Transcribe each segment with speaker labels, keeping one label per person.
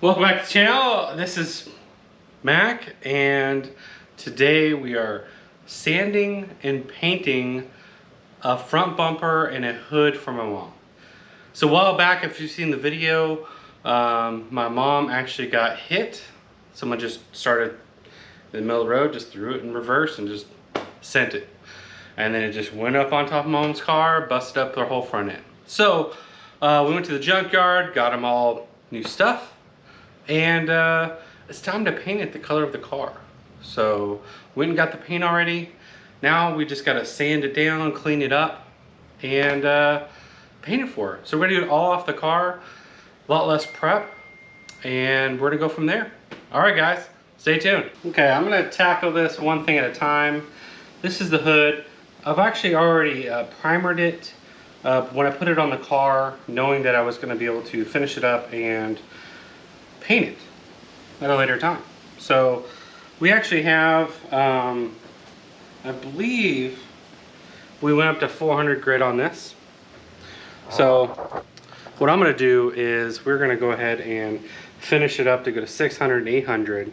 Speaker 1: Welcome back to the channel. This is Mac, and today we are sanding and painting a front bumper and a hood for my mom. So a while back, if you've seen the video, my mom actually got hit. Someone just started in the middle of the road, just threw it in reverse and just sent it. And then it just went up on top of mom's car, busted up their whole front end. So we went to the junkyard, got them all new stuff. And it's time to paint it the color of the car. So went and got the paint already. Now we just gotta sand it down, clean it up, and paint it for her. So we're gonna do it all off the car, a lot less prep, and we're gonna go from there. All right, guys, stay tuned. Okay, I'm gonna tackle this one thing at a time. This is the hood. I've actually already primered it when I put it on the car, knowing that I was gonna be able to finish it up and paint it at a later time. So we actually have, I believe we went up to 400 grit on this. So what I'm gonna do is we're gonna go ahead and finish it up to go to 600 and 800.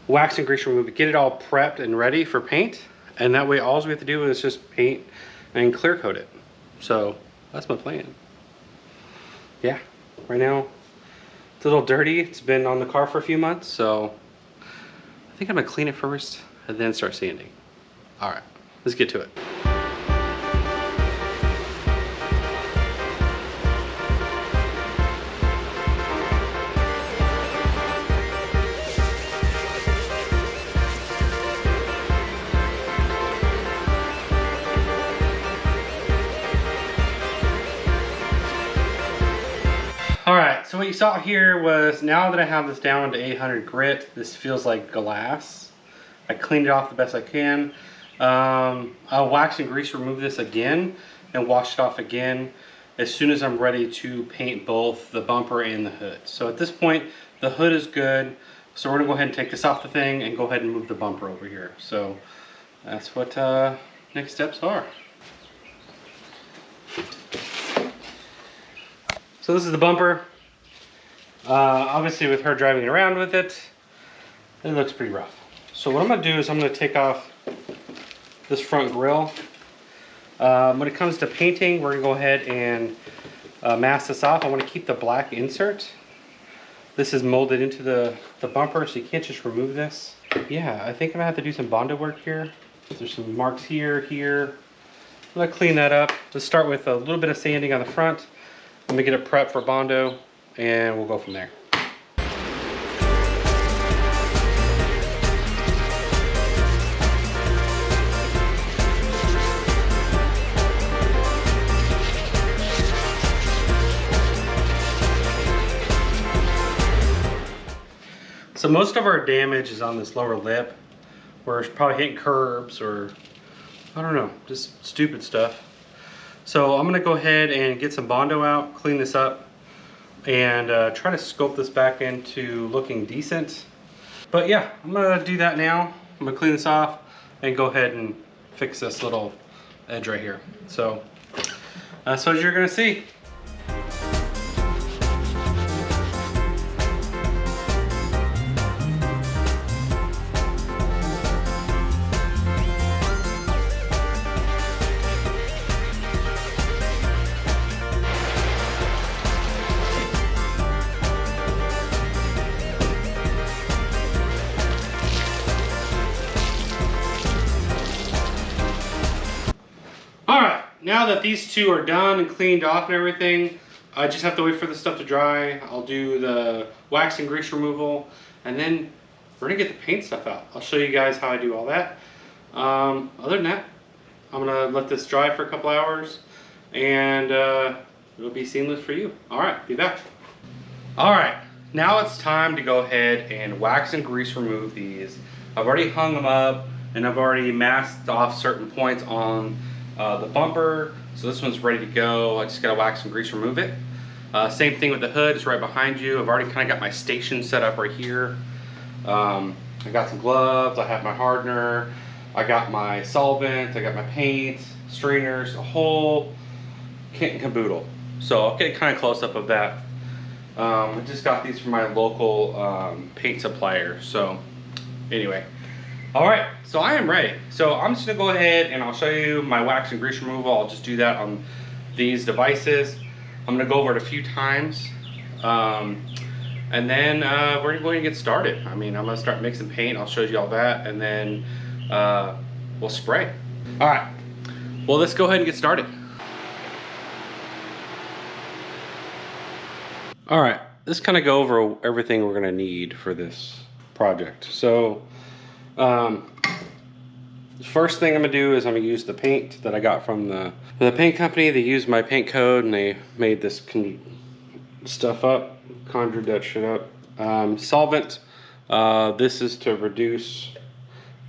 Speaker 1: Wax and grease remove it, get it all prepped and ready for paint. And that way all we have to do is just paint and clear coat it. So that's my plan. Yeah, right now, it's a little dirty. It's been on the car for a few months, so I think I'm gonna clean it first and then start sanding. All right, let's get to it. Alright, so what you saw here was, now that I have this down to 800 grit, this feels like glass. I cleaned it off the best I can. I'll wax and grease remove this again and wash it off again as soon as I'm ready to paint both the bumper and the hood. So at this point, the hood is good. So we're gonna go ahead and take this off the thing and go ahead and move the bumper over here. So that's what next steps are. So this is the bumper. Obviously with her driving around with it, it looks pretty rough. So what I'm gonna do is I'm gonna take off this front grille. When it comes to painting, we're gonna go ahead and mask this off. I wanna keep the black insert. This is molded into the bumper, so you can't just remove this. Yeah, I think I'm gonna have to do some Bondo work here. There's some marks here. I'm gonna clean that up. Let's start with a little bit of sanding on the front. Let me get it prepped for Bondo, and we'll go from there. So most of our damage is on this lower lip, where it's probably hitting curbs or, I don't know, just stupid stuff. So I'm gonna go ahead and get some Bondo out, clean this up, and try to sculpt this back into looking decent. But yeah, I'm gonna do that now. I'm gonna clean this off and go ahead and fix this little edge right here. So that's what you're gonna see. Now that these two are done and cleaned off and everything, I just have to wait for the stuff to dry. I'll do the wax and grease removal, and then we're gonna get the paint stuff out. I'll show you guys how I do all that. Other than that, I'm gonna let this dry for a couple hours, and it'll be seamless for you. All right, be back. All right, now it's time to go ahead and wax and grease remove these. I've already hung them up, and I've already masked off certain points on the bumper, so this one's ready to go. I just gotta wax and grease remove it. Same thing with the hood, it's right behind you. I've already kind of got my station set up right here. I got some gloves, I have my hardener, I got my solvent, I got my paint, strainers, a whole kit and caboodle. So I'll get a kind of close up of that I just got these from my local paint supplier. So anyway, all right, so I am ready. So I'm just gonna go ahead and I'll show you my wax and grease removal. I'll just do that on these devices. I'm gonna go over it a few times. And then we're going to get started. I mean, I'm gonna start mixing paint. I'll show you all that, and then we'll spray. All right, well, let's go ahead and get started. All right, let's kind of go over everything we're gonna need for this project. So the first thing I'm gonna do is I'm gonna use the paint that I got from the paint company. They used my paint code and they made this stuff up, conjured that shit up. Solvent, this is to reduce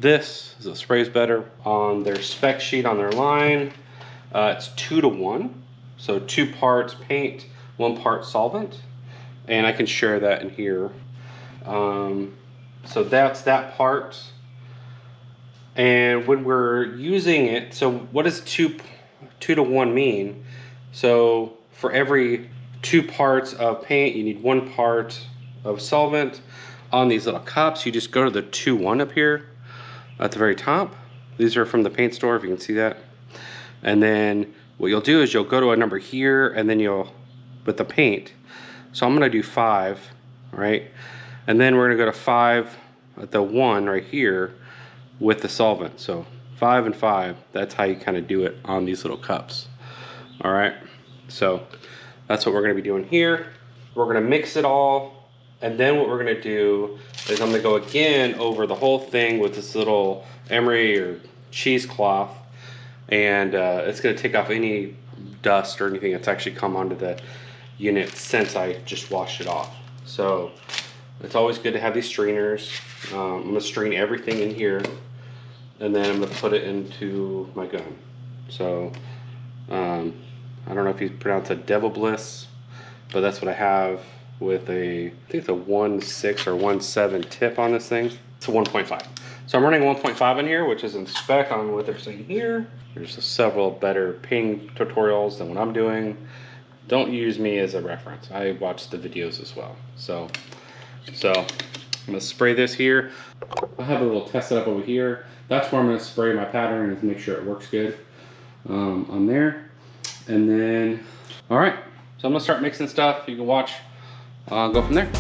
Speaker 1: this, so it sprays better. On their spec sheet on their line, it's 2 to 1, so 2 parts paint, 1 part solvent, and I can share that in here. So that's that part. And when we're using it, so what does 2 to 1 mean? So for every 2 parts of paint, you need 1 part of solvent. On these little cups, you just go to the 2-1 up here at the very top. These are from the paint store, if you can see that. And then what you'll do is you'll go to a number here, and then you'll, with the paint. So I'm gonna do 5, right? And then we're gonna go to 5 at the 1 right here with the solvent. So 5 and 5, that's how you kind of do it on these little cups. All right, so that's what we're gonna be doing here. We're gonna mix it all, and then what we're gonna do is I'm gonna go again over the whole thing with this little emery or cheesecloth, and it's gonna take off any dust or anything that's actually come onto the unit since I just washed it off. So it's always good to have these strainers. I'm gonna strain everything in here, and then I'm gonna put it into my gun. So I don't know if you pronounce it Devil Bliss, but that's what I have with a, I think it's a 1.6 or 1.7 tip on this thing. It's a 1.5. So I'm running 1.5 in here, which is in spec on what they're saying here. There's several better painting tutorials than what I'm doing. Don't use me as a reference. I watch the videos as well. So I'm gonna spray this here. I'll have a little test set up over here. That's where I'm gonna spray my pattern and make sure it works good on there. And then, all right, so I'm gonna start mixing stuff. You can watch, go from there.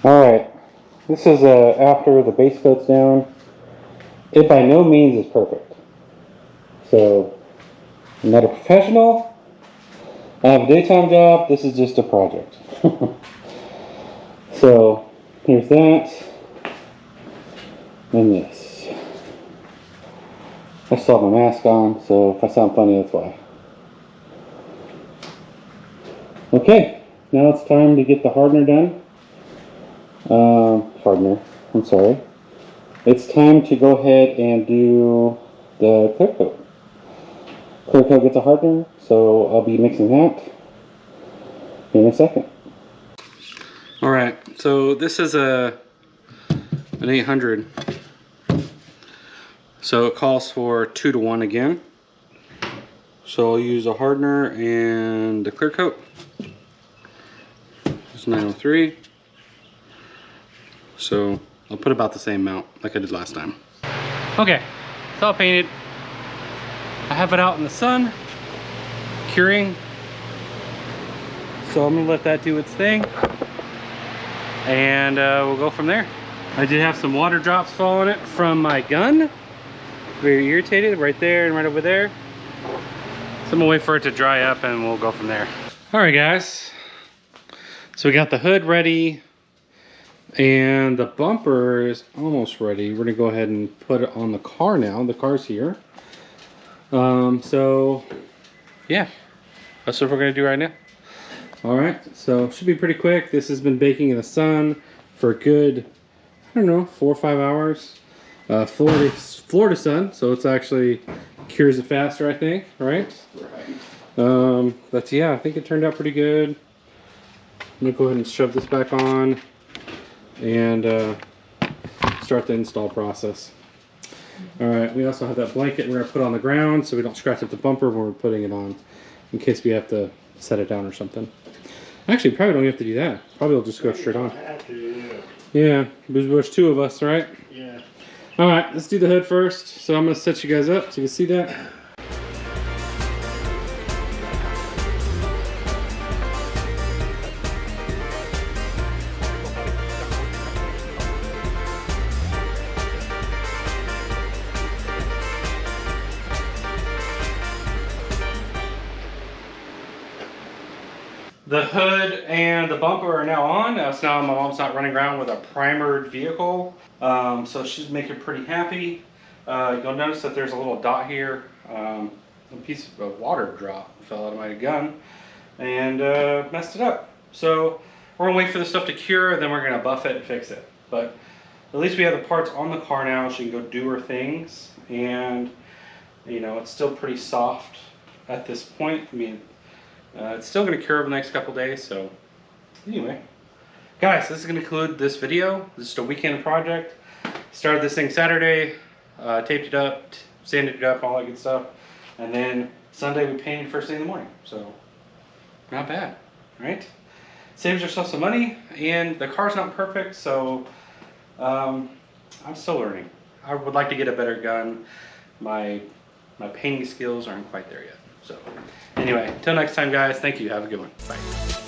Speaker 1: Alright, this is after the base coat's down. It by no means is perfect. So, I'm not a professional. I have a daytime job. This is just a project. So, here's that. And this. I still have my mask on, so if I sound funny, that's why. Okay, now it's time to get the hardener done. I'm sorry. It's time to go ahead and do the clear coat. Clear coat gets a hardener, so I'll be mixing that in a second. Alright, so this is an 800. So it calls for 2 to 1 again. So I'll use a hardener and a clear coat. It's 903. So I'll put about the same amount like I did last time. Okay, it's all painted. I have it out in the sun, curing. So I'm gonna let that do its thing. And we'll go from there. I did have some water drops fall on it from my gun. Very irritated right there and right over there. So I'm gonna wait for it to dry up and we'll go from there. All right, guys. So we got the hood ready and the bumper is almost ready. We're gonna go ahead and put it on the car now. The car's here. So yeah, that's what we're gonna do right now. All right, so should be pretty quick. This has been baking in the sun for a good, I don't know, 4 or 5 hours. Florida sun, so it's actually cures it faster, I think, right? Right. But yeah, I think it turned out pretty good. I'm gonna go ahead and shove this back on and start the install process. All right, we also have that blanket we're gonna put on the ground so we don't scratch up the bumper when we're putting it on, in case we have to set it down or something. Actually, probably don't have to do that. Probably will just go straight on. Yeah, there's 2 of us, right? Yeah. All right, let's do the hood first. So I'm gonna set you guys up so you can see that. The hood and the bumper are now on. So now my mom's not running around with a primered vehicle. So she's making pretty happy. You'll notice that there's a little dot here. A piece of water drop fell out of my gun and messed it up. So we're gonna wait for the stuff to cure, then we're gonna buff it and fix it. But at least we have the parts on the car now. She can go do her things. And you know, it's still pretty soft at this point. I mean, it's still going to cure over the next couple days, so anyway. Guys, this is going to conclude this video. This is just a weekend project. Started this thing Saturday, taped it up, sanded it up, all that good stuff. And then Sunday we painted first thing in the morning. So, not bad, right? Saves yourself some money, and the car's not perfect, so I'm still learning. I would like to get a better gun. My painting skills aren't quite there yet. So anyway, until next time, guys, thank you. Have a good one. Bye.